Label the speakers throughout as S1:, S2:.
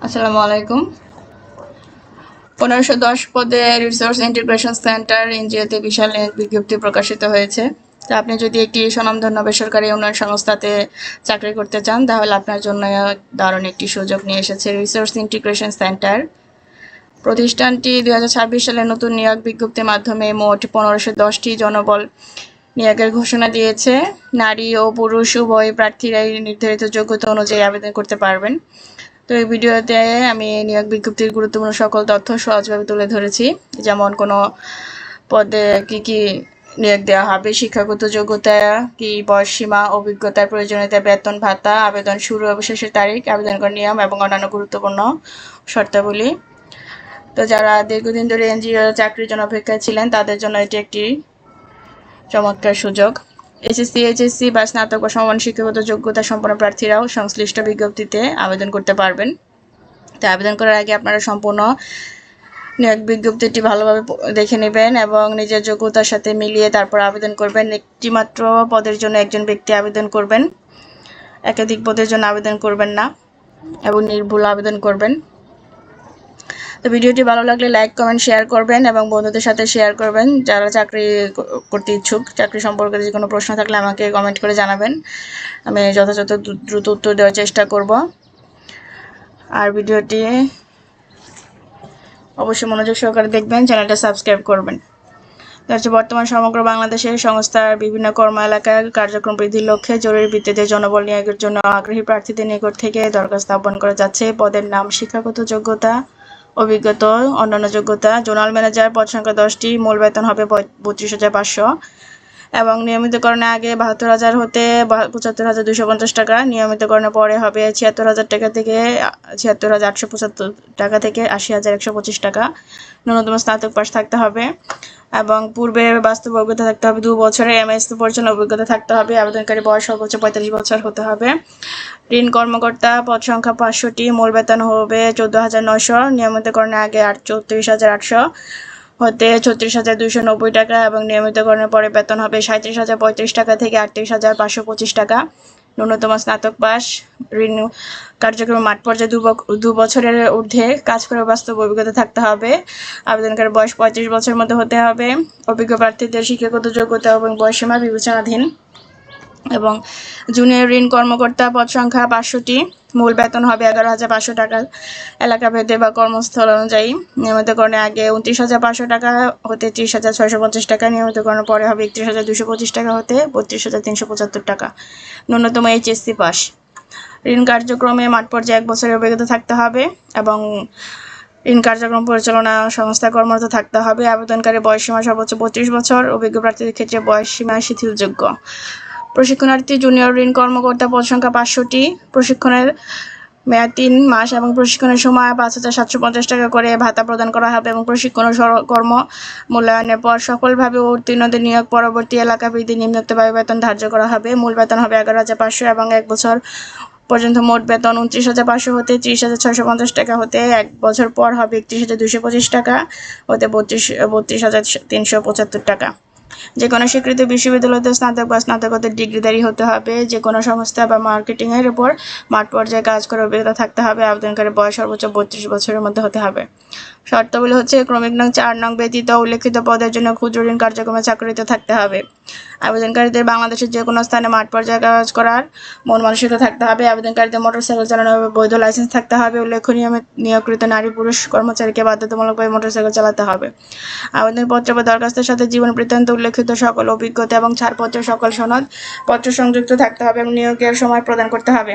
S1: আসসালামু আলাইকুম। 1510 পদে রিসোর্স ইন্টিগ্রেশন সেন্টার এনজিওতে বিশাল নিয়োগ বিজ্ঞপ্তি প্রকাশিত হয়েছে। তো আপনি যদি একটি স্বনামধন্য বেসরকারি উন্নয়ন সংস্থাতে চাকরি করতে চান তাহলে আপনার জন্য দারুণ একটি সুযোগ নিয়ে এসেছে রিসোর্স ইন্টিগ্রেশন সেন্টার। প্রতিষ্ঠানটি 2026 সালে নতুন নিয়োগ বিজ্ঞপ্তির মাধ্যমে মোট 1510টি জনবল নিয়োগের ঘোষণা দিয়েছে। নারী ও পুরুষ উভয় প্রার্থীরাই নির্ধারিত যোগ্যতা অনুযায়ী আবেদন করতে পারবেন। তো এই ভিডিওতে আমি নিয়োগ বিজ্ঞপ্তির গুরুত্বপূর্ণ সকল তথ্য সহজভাবে তুলে ধরেছি, যেমন কোনো পদে কি নিয়োগ দেওয়া হবে, শিক্ষাগত যোগ্যতা কি, বয়সসীমা, অভিজ্ঞতার প্রয়োজনীয়তা, বেতন ভাতা, আবেদন শুরু ও শেষের তারিখ, আবেদন করার নিয়ম এবং অন্যান্য গুরুত্বপূর্ণ শর্তাবলী। তো যারা দীর্ঘদিন ধরে এনজিও চাকরির জন্য অপেক্ষায় ছিলেন তাদের জন্য এটি একটি চমৎকার সুযোগ। এসএসসি, এইচএসসি বা স্নাতক বা সমান শিক্ষাগত যোগ্যতা সম্পন্ন প্রার্থীরাও সংশ্লিষ্ট বিজ্ঞপ্তিতে আবেদন করতে পারবেন। তো আবেদন করার আগে আপনারা সম্পূর্ণ নিয়োগ বিজ্ঞপ্তিটি ভালোভাবে দেখে নেবেন এবং নিজের যোগ্যতার সাথে মিলিয়ে তারপর আবেদন করবেন। একটি মাত্র পদের জন্য একজন ব্যক্তি আবেদন করবেন, একাধিক পদের জন্য আবেদন করবেন না এবং নির্ভুল আবেদন করবেন। তো ভিডিওটি ভালো লাগলে লাইক, কমেন্ট, শেয়ার করবেন এবং বন্ধুদের সাথে শেয়ার করবেন। যারা চাকরি করতে ইচ্ছুক, চাকরি সম্পর্কে যে কোনো প্রশ্ন থাকলে আমাকে কমেন্ট করে জানাবেন, আমি যথাযথ দ্রুত উত্তর দেওয়ার চেষ্টা করব। আর ভিডিওটি অবশ্যই মনোযোগ সহকারে দেখবেন, চ্যানেলটা সাবস্ক্রাইব করবেন। বর্তমান সমগ্র বাংলাদেশের সংস্থার বিভিন্ন কর্ম এলাকায় কার্যক্রম বৃদ্ধির লক্ষ্যে জরুরি ভিত্তিতে জনবল নিয়োগের জন্য আগ্রহী প্রার্থীদের নিকট থেকে দরখাস্ত আহ্বান করা যাচ্ছে। পদের নাম, শিক্ষাগত যোগ্যতা, অভিজ্ঞতা, অন্যান্য যোগ্যতা। জোনাল ম্যানেজার, পদ সংখ্যা 10টি, মূল বেতন হবে 32,500 এবং নিয়মিতকরণের আগে 72,000 হতে 75,250 টাকা, নিয়মিতকরণের পরে হবে 76,000 টাকা থেকে 76,875 টাকা থেকে 80,125 টাকা। ন্যূনতম স্নাতক পাস থাকতে হবে এবং পূর্বে বাস্তব অভিজ্ঞতা থাকতে হবে 2 বছরের, এমএস পরিচালনা অভিজ্ঞতা থাকতে হবে। আবেদনকারী বয়স সর্বোচ্চ 45 বছর হতে হবে। ঋণ কর্মকর্তা, পদ সংখ্যা 500টি, মূল বেতন হবে 14,900, নিয়মিতকরণের আগে 34,800 হতে 36,290 টাকা এবং নিয়মিতকরণের পরে বেতন হবে 37,035 টাকা থেকে 38,525 টাকা। ন্যূনতম স্নাতক পাস। ঋণ কার্যক্রম মাঠ পর্যায়ে 2 বছরের ঊর্ধ্বে কাজ করে বাস্তব অভিজ্ঞতা থাকতে হবে। আবেদনকারী বয়স 35 বছরের মধ্যে হতে হবে। অভিজ্ঞ প্রার্থীদের শিক্ষাগত যোগ্যতা এবং বয়সসীমা বিবেচনাধীন। এবং জুনিয়র ঋণ কর্মকর্তা, পদ সংখ্যা 500টি, মূল বেতন হবে 11,500 টাকা এলাকা ভেদে বা কর্মস্থল অনুযায়ী। নিয়মিতকরণের আগে 29,500 টাকা হতে 30,650 টাকা, নিয়মিতকরণের পরে হবে 31,225 টাকা হতে 32,375 টাকা। ন্যূনতম এইচএসসি পাস। ঋণ কার্যক্রমে মাঠ পর্যায়ে 1 বছরের অভিজ্ঞতা থাকতে হবে এবং ঋণ কার্যক্রম পরিচালনা সংস্থা কর্মরত থাকতে হবে। আবেদনকারী বয়সসীমা সর্বোচ্চ 32 বছর। অভিজ্ঞ প্রার্থীদের ক্ষেত্রে বয়সসীমা শিথিলযোগ্য। প্রশিক্ষণার্থী, জুনিয়র ঋণ কর্মকর্তা, পদ সংখ্যা 500টি, প্রশিক্ষণের মেয়াদ 3 মাস এবং প্রশিক্ষণের সময় 5,750 টাকা করে ভাতা প্রদান করা হবে এবং প্রশিক্ষণ ও কর্ম মূল্যায়নের পর সফলভাবে উত্তীর্ণদের নিয়োগ পরবর্তী এলাকা ভিত্তিক নিম্নোক্তভাবে বেতন ধার্য করা হবে। মূল বেতন হবে 11,500 এবং 1 বছর পর্যন্ত মোট বেতন 29,500 হতে 30,650 টাকা হতে 1 বছর পর হবে 31,225 টাকা হতে 32,375 টাকা। যে কোনো স্বীকৃত বিশ্ববিদ্যালয়তে স্নাতক বা স্নাতকোত্তর ডিগ্রিধারী হতে হবে। যে কোনো সংস্থা বা মার্কেটিংয়ের উপর মাঠ পর্যায়ে কাজ করে অভিজ্ঞতা থাকতে হবে। আবেদনকারী বয়স সর্বোচ্চ 32 বছরের মধ্যে হতে হবে। শর্তাবলী হচ্ছে ক্রমিক নং 4 নং ব্যতীত উল্লেখিত পদের জন্য ক্ষুদ্র ঋণ কার্যক্রমে চাকরিতে থাকতে হবে। আবেদনকারীদের বাংলাদেশের যে কোনো স্থানে মাঠ পর্যায়ে কাজ করার মন মানসিকতা থাকতে হবে। আবেদনকারীদের মোটরসাইকেল চালানোর বৈধ লাইসেন্স থাকতে হবে। উল্লেখ্য, নিয়োগকৃত নারী পুরুষ কর্মচারীকে বাধ্যতামূলকভাবে মোটরসাইকেল চালাতে হবে। আবেদনপত্র বা দরখাস্তের সাথে জীবন বৃত্তান্ত, উল্লেখিত সকল অভিজ্ঞতা এবং ছাড়পত্রের সকল সনদ পত্র সংযুক্ত থাকতে হবে এবং নিয়োগের সময় প্রদান করতে হবে।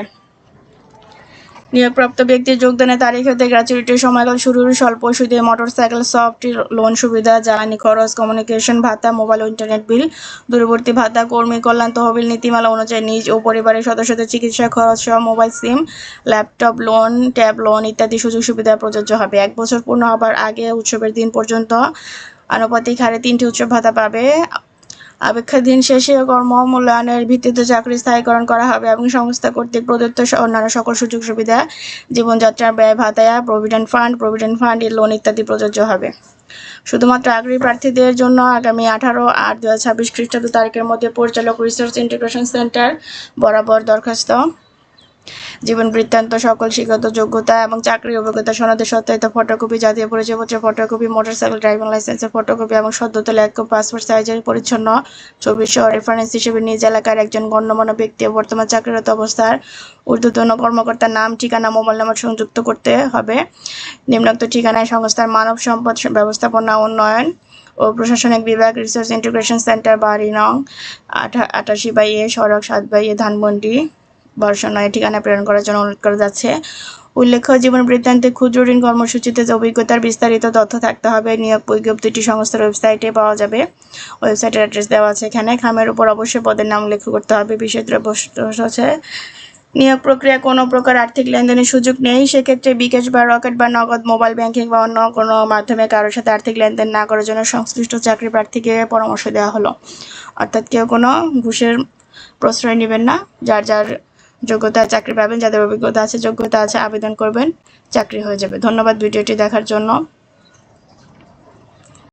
S1: নিয়োগপ্রাপ্ত ব্যক্তির যোগদানের তারিখ হতে গ্র্যাচুইটির সময়কাল শুরুর স্বল্প সুদে মোটরসাইকেল, সফট লোন সুবিধা, জ্বালানি খরচ, কমিউনিকেশন ভাতা, মোবাইল ও ইন্টারনেট বিল, দূরবর্তী ভাতা, কর্মী কল্যাণ তহবিল নীতিমালা অনুযায়ী নিজ ও পরিবারের সদস্যদের চিকিৎসা খরচ সহ মোবাইল সিম, ল্যাপটপ লোন, ট্যাব লোন ইত্যাদি সুযোগ সুবিধা প্রযোজ্য হবে। 1 বছর পূর্ণ হবার আগে উৎসবের দিন পর্যন্ত আনুপাতিক হারে 3টি উৎসব ভাতা পাবে। অপেক্ষাদিন শেষে কর্ম মূল্যায়নের ভিত্তিতে চাকরি স্থায়ীকরণ করা হবে এবং সংস্থা কর্তৃক প্রদত্ত অন্যান্য সকল সুযোগ সুবিধা, জীবনযাত্রার ব্যয় ভাতা, প্রভিডেন্ট ফান্ড এর লোন ইত্যাদি প্রযোজ্য হবে। শুধুমাত্র আগ্রহী প্রার্থীদের জন্য আগামী 18/8/2026 খ্রিস্টাব্দ তারিখের মধ্যে পরিচালক রিসোর্স ইন্টিগ্রেশন সেন্টার বরাবর দরখাস্ত জীবন বৃত্তান্ত, সকল শিক্ষাগত যোগ্যতা এবং চাকরির অভিজ্ঞতা সনদের সত্যায়িত ফটোকপি, জাতীয় পরিচয়পত্রের ফটোকপি, মোটরসাইকেল ড্রাইভিং লাইসেন্সের ফটোকপি এবং সদ্য তোলা এক পাসপোর্ট সাইজের পরিচ্ছন্ন ছবি সহ রেফারেন্স হিসেবে নিজ এলাকার একজন গণ্যমান্য ব্যক্তি ও বর্তমান চাকরিরত অবস্থার ঊর্ধ্বতন কর্মকর্তার নাম, ঠিকানা, মোবাইল নম্বর সংযুক্ত করতে হবে। নিম্নোক্ত ঠিকানায় সংস্থার মানব সম্পদ ব্যবস্থাপনা উন্নয়ন ও প্রশাসনিক বিভাগ, রিসোর্স ইন্টিগ্রেশন সেন্টার, বাড়ি নং 88/A, সড়ক 7/A, ধানমন্ডি 12/9 ঠিকানা প্রেরণ করার জন্য অনুরোধ করা যাচ্ছে। উল্লেখ্য, জীবন বৃত্তান্তে ক্ষুদ্র ঋণ কর্মসূচিতে অভিজ্ঞতার বিস্তারিত তথ্য থাকতে হবে। নিয়োগ বিজ্ঞপ্তিটি সংস্থার ওয়েবসাইটে পাওয়া যাবে। ওয়েবসাইটের অ্যাড্রেস দেওয়া আছে এখানে। খামের উপর অবশ্যই পদের নাম উল্লেখ করতে হবে। বিষয়দ্রব্য হচ্ছে নিয়োগ প্রক্রিয়া কোনো প্রকার আর্থিক লেনদেনের সুযোগ নেই। সেক্ষেত্রে বিকাশ বা রকেট বা নগদ, মোবাইল ব্যাংকিং বা অন্য কোনো মাধ্যমে কারোর সাথে আর্থিক লেনদেন না করার জন্য সংশ্লিষ্ট চাকরি প্রার্থীকে পরামর্শ দেওয়া হলো। অর্থাৎ কেউ কোনো ঘুষের প্রশ্রয় নেবেন না। যার যার যোগ্যতা চাকরি পাবেন, যাদের অভিজ্ঞতা আছে, যোগ্যতা আছে, আবেদন করবেন, চাকরি হয়ে যাবে। ধন্যবাদ ভিডিওটি দেখার জন্য।